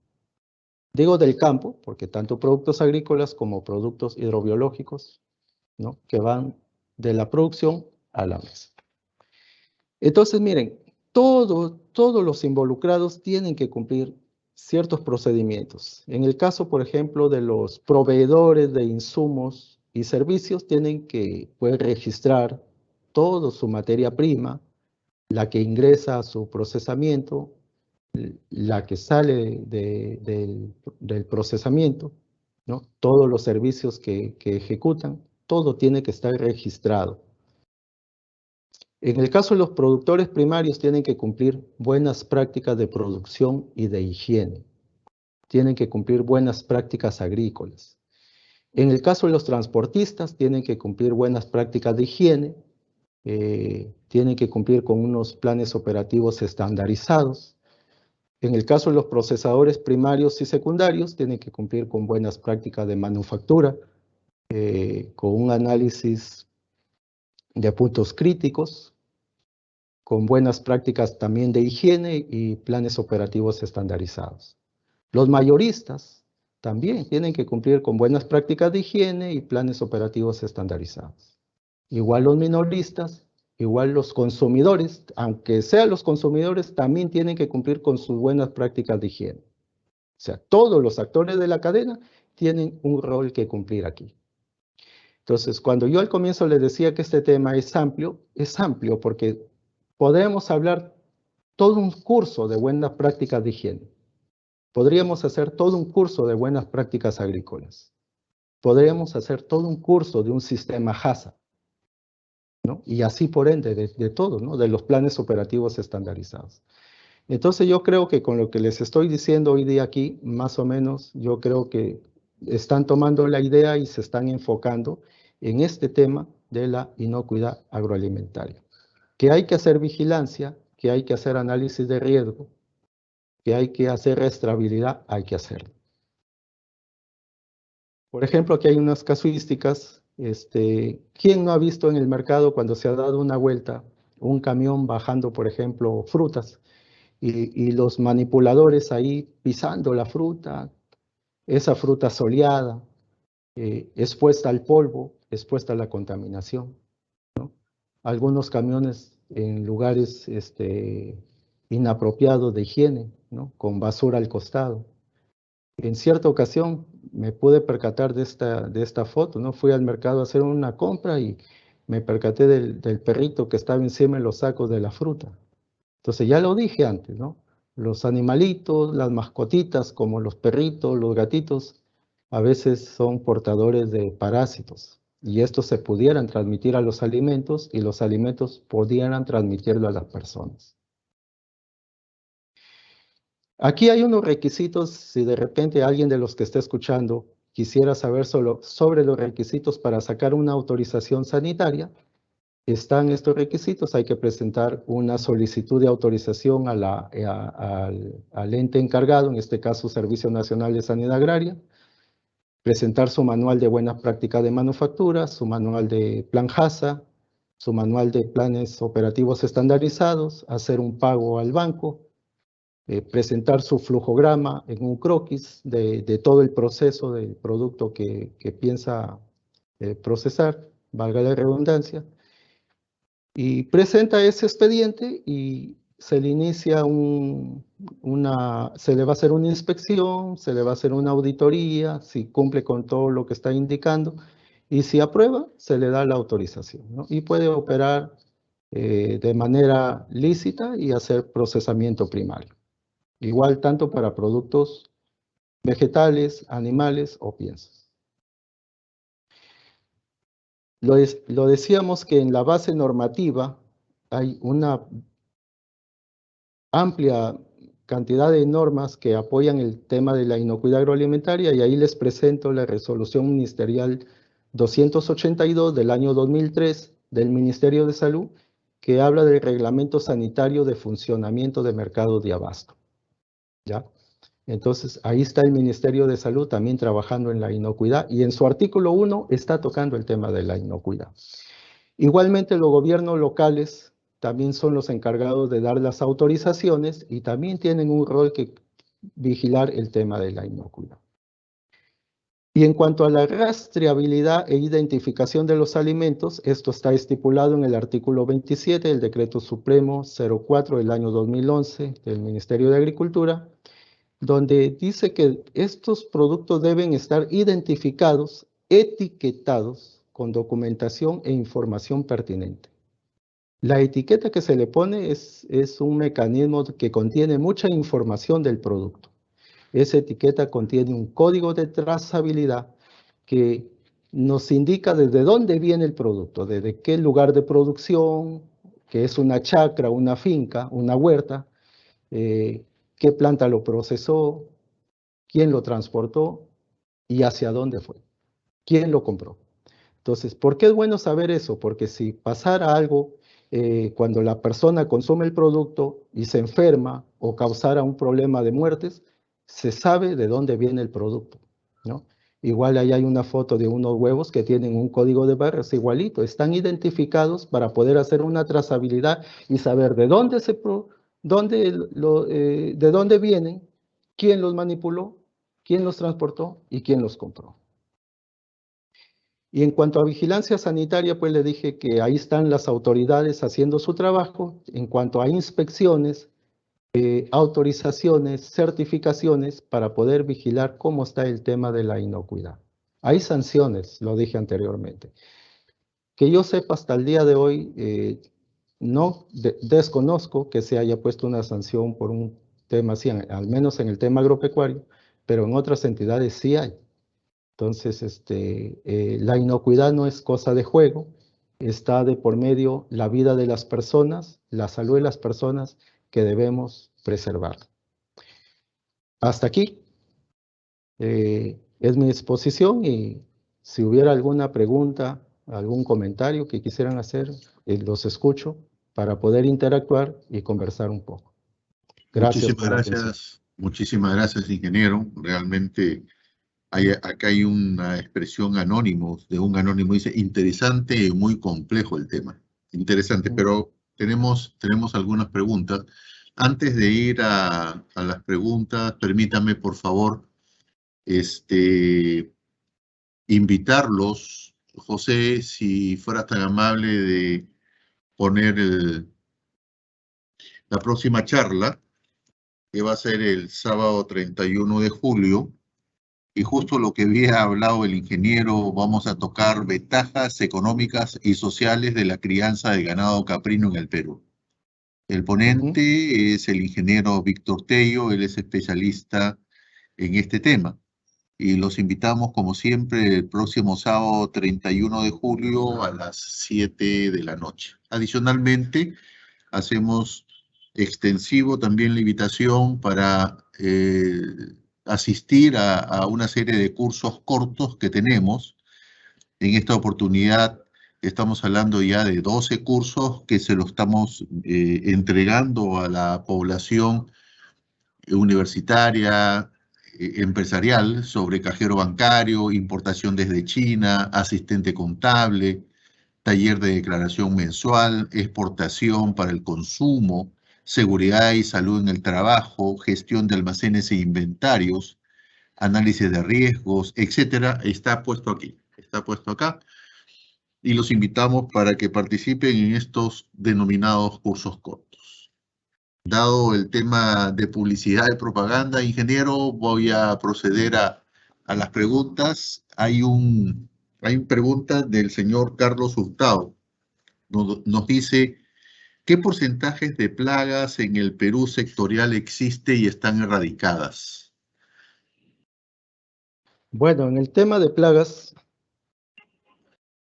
Digo del campo, porque tanto productos agrícolas como productos hidrobiológicos, ¿no?, que van de la producción a la mesa. Entonces, miren, todos los involucrados tienen que cumplir ciertos procedimientos. En el caso, por ejemplo, de los proveedores de insumos y servicios, tienen que registrar toda su materia prima, la que ingresa a su procesamiento, la que sale del procesamiento, ¿no? Todos los servicios que ejecutan, todo tiene que estar registrado. En el caso de los productores primarios, tienen que cumplir buenas prácticas de producción y de higiene. Tienen que cumplir buenas prácticas agrícolas. En el caso de los transportistas, tienen que cumplir buenas prácticas de higiene, tienen que cumplir con unos planes operativos estandarizados. En el caso de los procesadores primarios y secundarios, tienen que cumplir con buenas prácticas de manufactura, con un análisis de puntos críticos, con buenas prácticas también de higiene y planes operativos estandarizados. Los mayoristas también tienen que cumplir con buenas prácticas de higiene y planes operativos estandarizados. Igual los minoristas, igual los consumidores, aunque sean los consumidores, también tienen que cumplir con sus buenas prácticas de higiene. O sea, todos los actores de la cadena tienen un rol que cumplir aquí. Entonces, cuando yo al comienzo les decía que este tema es amplio porque podemos hablar todo un curso de buenas prácticas de higiene. Podríamos hacer todo un curso de buenas prácticas agrícolas. Podríamos hacer todo un curso de un sistema HACCP, ¿no? Y así por ende, de todo, ¿no?, de los planes operativos estandarizados. Entonces yo creo que con lo que les estoy diciendo hoy día aquí, más o menos, yo creo que están tomando la idea y se están enfocando en este tema de la inocuidad agroalimentaria. Que hay que hacer vigilancia, que hay que hacer análisis de riesgo, que hay que hacer rastreabilidad, hay que hacerlo. Por ejemplo, aquí hay unas casuísticas. ¿Quién no ha visto en el mercado cuando se ha dado una vuelta un camión bajando, por ejemplo, frutas y los manipuladores ahí pisando la fruta, esa fruta soleada, expuesta al polvo, expuesta a la contaminación, ¿no? Algunos camiones en lugares inapropiados de higiene, ¿no?, con basura al costado. En cierta ocasión me pude percatar de esta foto, ¿no? Fui al mercado a hacer una compra y me percaté del perrito que estaba encima de los sacos de la fruta. Entonces ya lo dije antes, ¿no? Los animalitos, las mascotitas como los perritos, los gatitos, a veces son portadores de parásitos y estos se pudieran transmitir a los alimentos y los alimentos pudieran transmitirlo a las personas. Aquí hay unos requisitos, si de repente alguien de los que está escuchando quisiera saber sobre los requisitos para sacar una autorización sanitaria, están estos requisitos. Hay que presentar una solicitud de autorización al ente encargado, en este caso Servicio Nacional de Sanidad Agraria, presentar su manual de buenas prácticas de manufactura, su manual de plan HACCP, su manual de planes operativos estandarizados, hacer un pago al banco, presentar su flujograma en un croquis de todo el proceso del producto que piensa procesar, valga la redundancia, y presenta ese expediente y se le inicia se le va a hacer una inspección, se le va a hacer una auditoría, si cumple con todo lo que está indicando, y si aprueba, se le da la autorización, ¿no? Y puede operar de manera lícita y hacer procesamiento primario. Igual tanto para productos vegetales, animales o piensos. Lo decíamos que en la base normativa hay una amplia cantidad de normas que apoyan el tema de la inocuidad agroalimentaria, y ahí les presento la resolución ministerial 282 del año 2003 del Ministerio de Salud, que habla del reglamento sanitario de funcionamiento de mercados de abasto, ¿ya? Entonces, ahí está el Ministerio de Salud también trabajando en la inocuidad, y en su artículo 1 está tocando el tema de la inocuidad. Igualmente, los gobiernos locales también son los encargados de dar las autorizaciones y también tienen un rol que vigilar el tema de la inocuidad. Y en cuanto a la rastreabilidad e identificación de los alimentos, esto está estipulado en el artículo 27 del Decreto Supremo 04 del año 2011 del Ministerio de Agricultura, donde dice que estos productos deben estar identificados, etiquetados, con documentación e información pertinente. La etiqueta que se le pone es un mecanismo que contiene mucha información del producto. Esa etiqueta contiene un código de trazabilidad que nos indica desde dónde viene el producto, desde qué lugar de producción, que es una chacra, una finca, una huerta, qué planta lo procesó, quién lo transportó y hacia dónde fue, quién lo compró. Entonces, ¿por qué es bueno saber eso? Porque si pasara algo cuando la persona consume el producto y se enferma o causara un problema de muertes, se sabe de dónde viene el producto, ¿no? Igual ahí hay una foto de unos huevos que tienen un código de barras igualito, están identificados para poder hacer una trazabilidad y saber de dónde de dónde vienen, quién los manipuló, quién los transportó y quién los compró. Y en cuanto a vigilancia sanitaria, pues le dije que ahí están las autoridades haciendo su trabajo. En cuanto a inspecciones, autorizaciones, certificaciones, para poder vigilar cómo está el tema de la inocuidad. Hay sanciones, lo dije anteriormente. Que yo sepa, hasta el día de hoy, desconozco que se haya puesto una sanción por un tema así, al menos en el tema agropecuario, pero en otras entidades sí hay. Entonces, la inocuidad no es cosa de juego, está de por medio la vida de las personas, la salud de las personas, que debemos preservar. Hasta aquí es mi exposición, y si hubiera alguna pregunta, algún comentario que quisieran hacer, los escucho para poder interactuar y conversar un poco. Gracias por la atención. Muchísimas gracias, ingeniero. Realmente acá hay una expresión de un anónimo, dice, interesante y muy complejo el tema. Interesante, pero tenemos algunas preguntas. Antes de ir a las preguntas, permítame, por favor, invitarlos, José, si fueras tan amable de poner la próxima charla, que va a ser el sábado 31 de julio, y justo lo que había hablado el ingeniero, vamos a tocar ventajas económicas y sociales de la crianza de ganado caprino en el Perú. El ponente es el ingeniero Víctor Tello, él es especialista en este tema. Y los invitamos, como siempre, el próximo sábado 31 de julio a las 7 de la noche. Adicionalmente, hacemos extensivo también la invitación para asistir a una serie de cursos cortos que tenemos. En esta oportunidad estamos hablando ya de 12 cursos que se los estamos entregando a la población universitaria, empresarial, sobre cajero bancario, importación desde China, asistente contable, taller de declaración mensual, exportación para el consumo, seguridad y salud en el trabajo, gestión de almacenes e inventarios, análisis de riesgos, etcétera. Está puesto aquí, está puesto acá. Y los invitamos para que participen en estos denominados cursos cortos. Dado el tema de publicidad y propaganda, ingeniero, voy a proceder a las preguntas. Hay un Hay una pregunta del señor Carlos Hurtado. Nos dice, ¿qué porcentajes de plagas en el Perú sectorial existe y están erradicadas? Bueno, en el tema de plagas,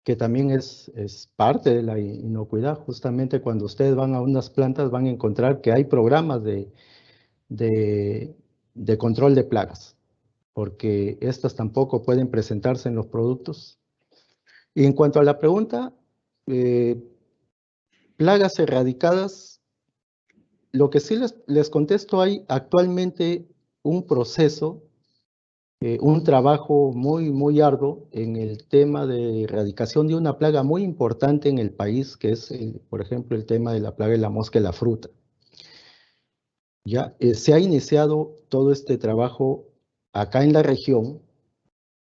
que también es parte de la inocuidad, justamente cuando ustedes van a unas plantas van a encontrar que hay programas de, de control de plagas, porque estas tampoco pueden presentarse en los productos. Y en cuanto a la pregunta, eh, plagas erradicadas, lo que sí les contesto, hay actualmente un proceso, un trabajo muy arduo en el tema de erradicación de una plaga muy importante en el país, que es, por ejemplo, el tema de la plaga de la mosca de la fruta. Ya se ha iniciado todo este trabajo acá en la región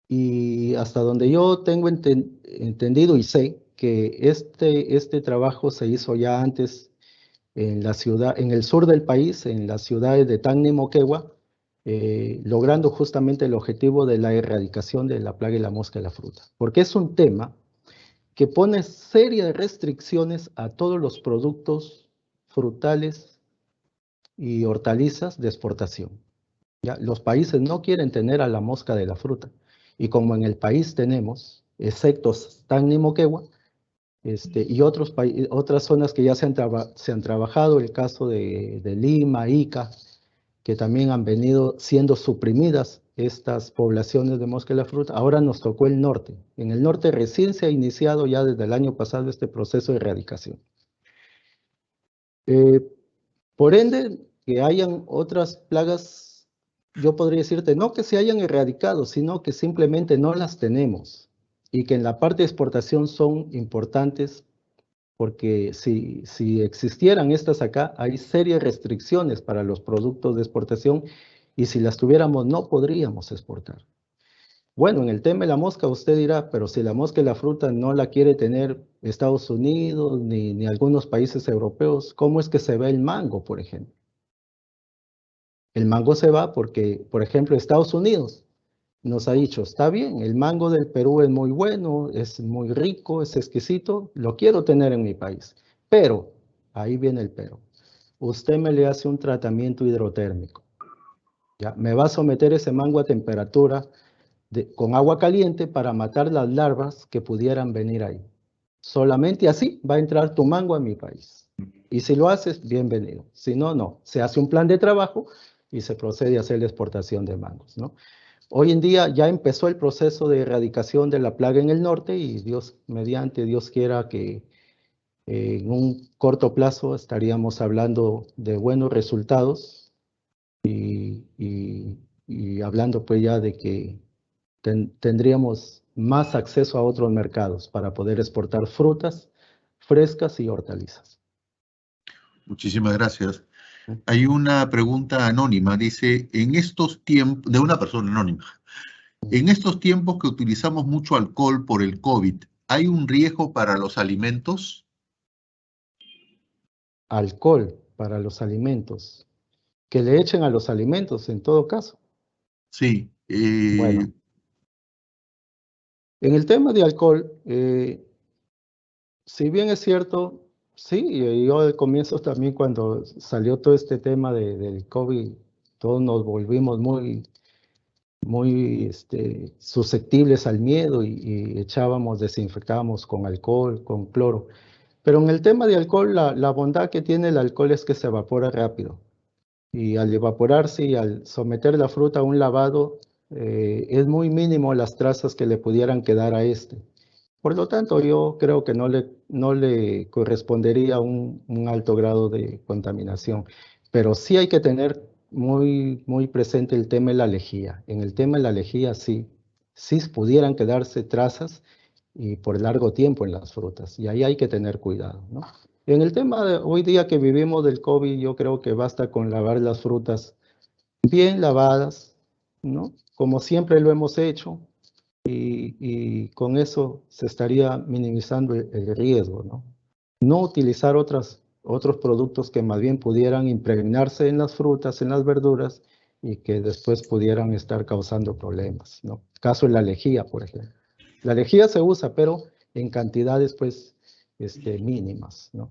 y hasta donde yo tengo entendido y sé que este trabajo se hizo ya antes en la ciudad, en el sur del país, en las ciudades de Tacna y Moquegua, logrando justamente el objetivo de la erradicación de la plaga y la mosca de la fruta. Porque es un tema que pone serias restricciones a todos los productos frutales y hortalizas de exportación. ¿Ya? Los países no quieren tener a la mosca de la fruta. Y como en el país tenemos, excepto Tacna y Moquegua, y otras zonas que ya se han trabajado, el caso de Lima, Ica, que también han venido siendo suprimidas estas poblaciones de mosca de la fruta. Ahora nos tocó el norte. En el norte recién se ha iniciado ya desde el año pasado este proceso de erradicación. Eh, por ende, que hayan otras plagas, yo podría decirte, no que se hayan erradicado, sino que simplemente no las tenemos y que en la parte de exportación son importantes porque si existieran estas acá, hay serias restricciones para los productos de exportación y si las tuviéramos no podríamos exportar. Bueno, en el tema de la mosca usted dirá, pero si la mosca y la fruta no la quiere tener Estados Unidos ni algunos países europeos, ¿cómo es que se ve el mango, por ejemplo? El mango se va porque, por ejemplo, Estados Unidos nos ha dicho, está bien, el mango del Perú es muy bueno, es muy rico, es exquisito, lo quiero tener en mi país. Pero, ahí viene el pero, usted me le hace un tratamiento hidrotérmico, ¿ya? Me va a someter ese mango a temperatura con agua caliente para matar las larvas que pudieran venir ahí. Solamente así va a entrar tu mango a mi país. Y si lo haces, bienvenido. Si no, no. Se hace un plan de trabajo y se procede a hacer la exportación de mangos, ¿no? Hoy en día ya empezó el proceso de erradicación de la plaga en el norte y Dios mediante, Dios quiera que en un corto plazo estaríamos hablando de buenos resultados y hablando pues ya de que tendríamos más acceso a otros mercados para poder exportar frutas frescas y hortalizas. Muchísimas gracias. Hay una pregunta anónima, dice, en estos tiempos, de una persona anónima, en estos tiempos que utilizamos mucho alcohol por el COVID, ¿hay un riesgo para los alimentos? Alcohol para los alimentos. Que le echen a los alimentos en todo caso. Sí. Bueno, en el tema de alcohol, si bien es cierto, sí, yo al comienzo también cuando salió todo este tema del COVID, todos nos volvimos muy susceptibles al miedo y echábamos, desinfectábamos con alcohol, con cloro. Pero en el tema de alcohol, la bondad que tiene el alcohol es que se evapora rápido. Y al evaporarse y al someter la fruta a un lavado, es muy mínimo las trazas que le pudieran quedar a este. Por lo tanto, yo creo que no le correspondería un alto grado de contaminación. Pero sí hay que tener muy presente el tema de la lejía. En el tema de la lejía sí pudieran quedarse trazas y por largo tiempo en las frutas. Y ahí hay que tener cuidado, ¿no? En el tema de hoy día que vivimos del COVID, yo creo que basta con lavar las frutas bien lavadas, ¿no? Como siempre lo hemos hecho, y con eso se estaría minimizando el riesgo, ¿no? No utilizar otros productos que más bien pudieran impregnarse en las frutas, en las verduras, y que después pudieran estar causando problemas, ¿no? Caso de la lejía, por ejemplo. La lejía se usa, pero en cantidades pues mínimas, ¿no?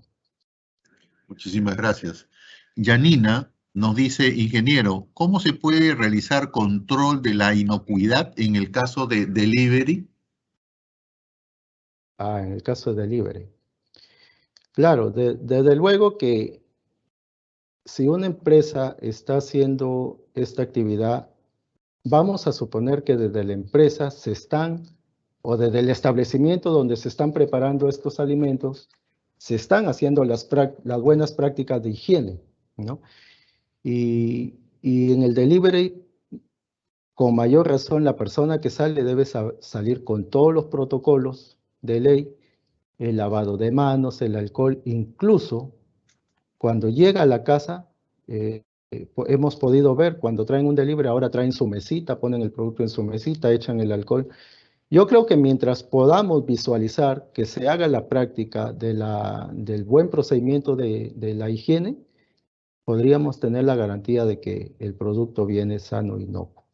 Muchísimas gracias. Yanina nos dice, ingeniero, ¿cómo se puede realizar control de la inocuidad en el caso de delivery? En el caso de delivery. Claro, desde luego que si una empresa está haciendo esta actividad, vamos a suponer que desde la empresa o desde el establecimiento donde se están preparando estos alimentos, se están haciendo las buenas prácticas de higiene, ¿no? Y en el delivery, con mayor razón, la persona que sale debe salir con todos los protocolos de ley, el lavado de manos, el alcohol, incluso cuando llega a la casa, hemos podido ver cuando traen un delivery, ahora traen su mesita, ponen el producto en su mesita, echan el alcohol. Yo creo que mientras podamos visualizar que se haga la práctica del buen procedimiento de la higiene, podríamos tener la garantía de que el producto viene sano y inocuo.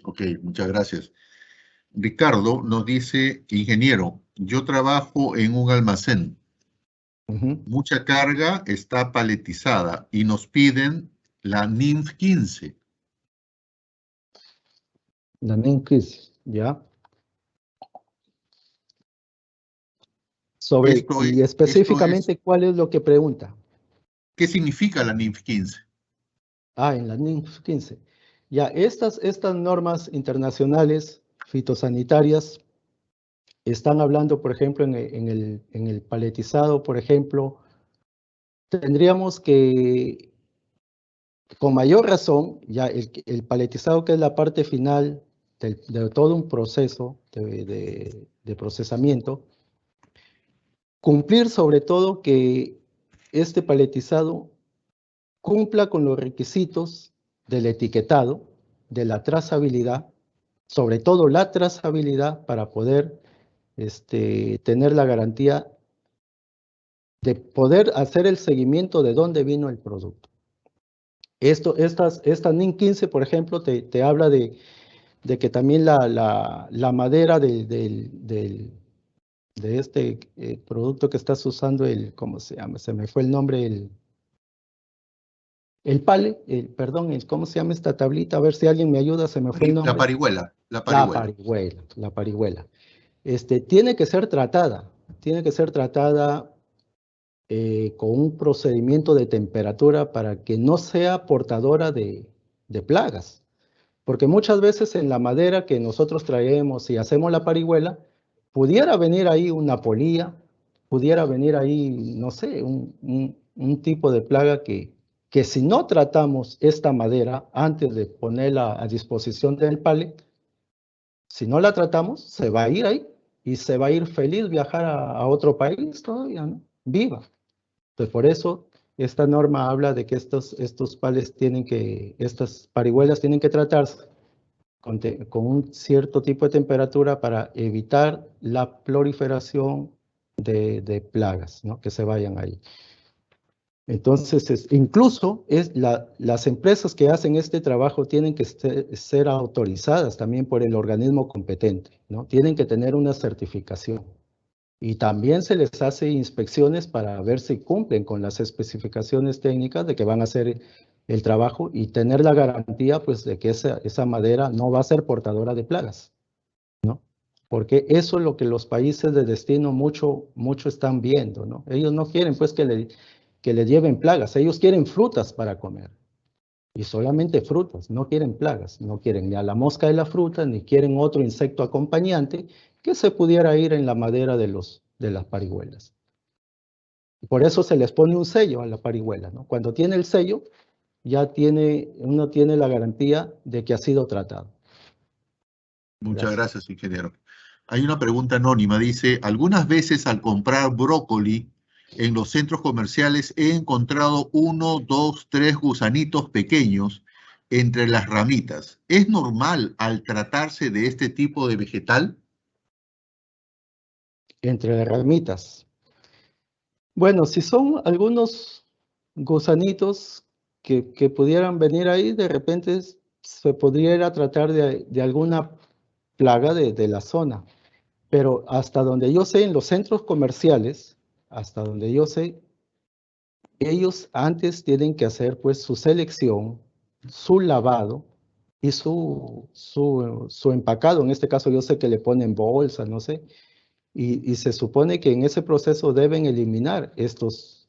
Ok, muchas gracias. Ricardo nos dice, ingeniero, yo trabajo en un almacén. Mucha carga está paletizada y nos piden la NINF 15. La NINF 15, ¿ya? Y específicamente, ¿cuál es lo que pregunta? ¿Qué significa la NINF 15? En la NINF 15. Ya, estas normas internacionales fitosanitarias están hablando, por ejemplo, en el paletizado, por ejemplo, tendríamos que, con mayor razón, ya el paletizado, que es la parte final de todo un proceso de procesamiento, cumplir sobre todo que este paletizado cumpla con los requisitos del etiquetado, de la trazabilidad, sobre todo la trazabilidad para poder tener la garantía de poder hacer el seguimiento de dónde vino el producto. Esta NIN 15, por ejemplo, te habla de que también la madera de este producto que estás usando, ¿cómo se llama? Se me fue el nombre, perdón, ¿cómo se llama esta tablita? A ver si alguien me ayuda, se me fue el nombre. La parihuela. La parihuela. Tiene que ser tratada con un procedimiento de temperatura para que no sea portadora de plagas. Porque muchas veces en la madera que nosotros traemos y hacemos la parihuela, pudiera venir ahí una polilla, pudiera venir ahí, no sé, un tipo de plaga que si no tratamos esta madera antes de ponerla a disposición del pallet, si no la tratamos, se va a ir ahí y se va a ir feliz viajar a otro país todavía, ¿no? Viva. Entonces, por eso esta norma habla de que estas parihuelas tienen que tratarse con un cierto tipo de temperatura para evitar la proliferación de plagas, ¿no? Que se vayan ahí. Entonces, incluso las empresas que hacen este trabajo tienen que ser autorizadas también por el organismo competente, ¿no? Tienen que tener una certificación. Y también se les hace inspecciones para ver si cumplen con las especificaciones técnicas de que van a hacer el trabajo y tener la garantía, pues, de que esa madera no va a ser portadora de plagas, ¿no? Porque eso es lo que los países de destino mucho están viendo, ¿no? Ellos no quieren, pues, que le lleven plagas. Ellos quieren frutas para comer. Y solamente frutas, no quieren plagas. No quieren ni a la mosca de la fruta, ni quieren otro insecto acompañante que se pudiera ir en la madera de las parihuelas. Por eso se les pone un sello a la parihuela, ¿no? Cuando tiene el sello, uno tiene la garantía de que ha sido tratado. Muchas gracias, ingeniero. Hay una pregunta anónima, dice, algunas veces al comprar brócoli en los centros comerciales he encontrado 1, 2, 3 gusanitos pequeños entre las ramitas. ¿Es normal al tratarse de este tipo de vegetal? Entre las ramitas. Bueno, si son algunos gusanitos que pudieran venir ahí, de repente se podría tratar de alguna plaga de la zona. Pero hasta donde yo sé, en los centros comerciales, hasta donde yo sé, ellos antes tienen que hacer pues su selección, su lavado y su empacado. En este caso yo sé que le ponen bolsa, no sé. Y se supone que en ese proceso deben eliminar estos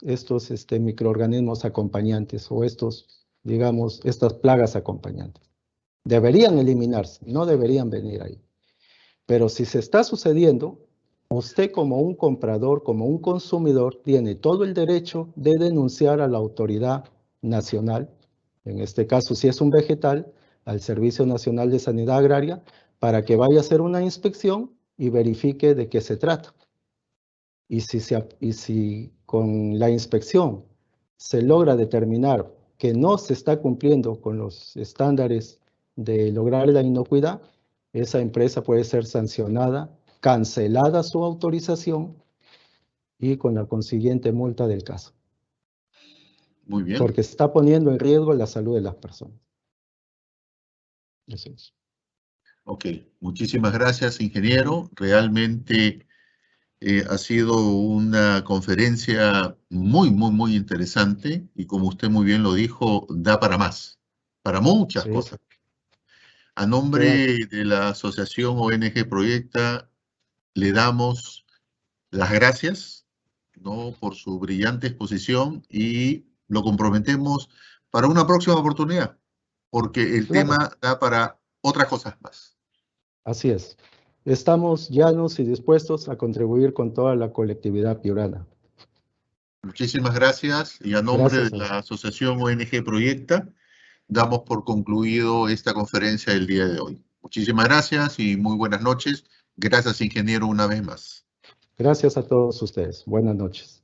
microorganismos acompañantes o digamos, estas plagas acompañantes. Deberían eliminarse, no deberían venir ahí. Pero si se está sucediendo, usted como un comprador, como un consumidor, tiene todo el derecho de denunciar a la autoridad nacional, en este caso si es un vegetal, al Servicio Nacional de Sanidad Agraria, para que vaya a hacer una inspección y verifique de qué se trata. Y si con la inspección se logra determinar que no se está cumpliendo con los estándares de lograr la inocuidad, esa empresa puede ser sancionada, cancelada su autorización y con la consiguiente multa del caso. Muy bien. Porque está poniendo en riesgo la salud de las personas. Eso es. Ok, muchísimas gracias, ingeniero. Realmente ha sido una conferencia muy interesante y como usted muy bien lo dijo, da para más, para muchas Sí, cosas. A qué bueno. nombre de la Asociación ONG Proyecta, le damos las gracias, ¿no?, por su brillante exposición y lo comprometemos para una próxima oportunidad, porque el Claro, tema da para otras cosas más. así es. Estamos llanos y dispuestos a contribuir con toda la colectividad piurana. Muchísimas gracias y a nombre Gracias de a usted. la Asociación ONG Proyecta, damos por concluido esta conferencia del día de hoy. Muchísimas gracias y muy buenas noches. Gracias, ingeniero, una vez más. Gracias a todos ustedes. Buenas noches.